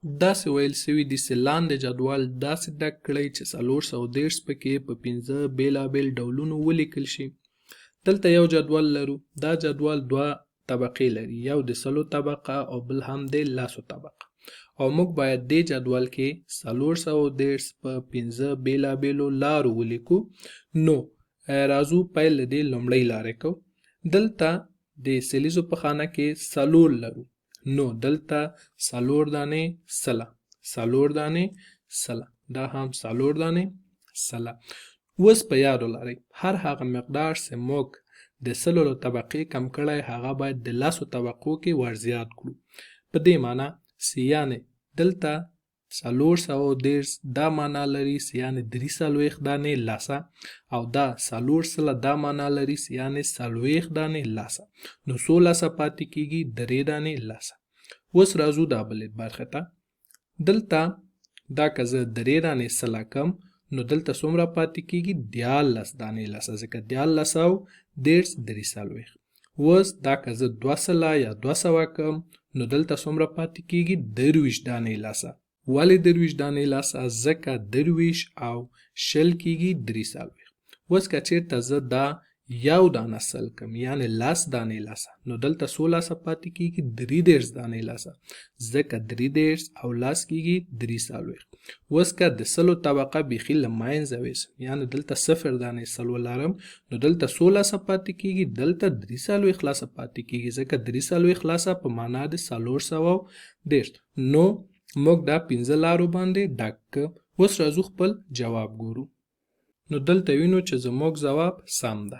داسې ویل سوي دي چې لاندې جدول داسې ډک کړئ چې 430 پکې په 5 بیلابیل ډولونو ولیکل شي. دلته یو جدول لرو. دا جدول 2 طبقې لري، یو د سلو طبقه او بل هم د لاسو طبقه، او موږ باید دې جدول کې 430 په 5 بیلابیلو لارو ولیکو. نو راځو پیل له دې لومړۍ لارې کو. دلته د سلیزو په خانه کې 4 لرو، نو دلته 4 دانې سله، 4 دانې سله، دا هم 4 دانې سله. اوس په یادو لرئ هر هغه مقدار چې موږ د سلو له طبقې کم کړی هغه باید د لسو طبقو کې ورزیات کړو. په دې معنی چې یعنې دلته 430 دا معنا لري چې یعنې 43 دانې لسه، او دا 4 دا معنا لري چې یعنې 40 دانې لسه. نو 100 لسه پاتې کېږي 3 دانې لسه. اوس راځو دا بلې برخې ته. دلته دا که زه 3 دانې سله کم نو دلته څومره پاتې کېږي 14 دانې لسه، ځکه 14 او 13 43. اوس دا که زه 2 سله یا 200 کم نو دلته څومره پاتې کېږي 23 دانې لسه. ولې 23 دانې لسه؟ ځکه 23 او 20 کېږي 43. اوس که چېرته زه دا یو دانه سل کم یعنې 10 دانې لسه نو دلته 100 لسه پاتې کېږي 33 دانې لسه، ځکه 33 او 10 کېږي 43. اوس که د سلو طبقه بیخي له منځه ویسم یعنې دلته 0 دانې سل ولرم نو دلته 100 لسه پاتې کېږي، دلته 43 لسه پاتې کېږي، ځکه 43 لسه په معنا د 430. نو موږ دا 15 لارو باندې ډک که. اوس راځو خپل جواب ګورو. نو دلته وینو چې زموږ ځواب سم ده.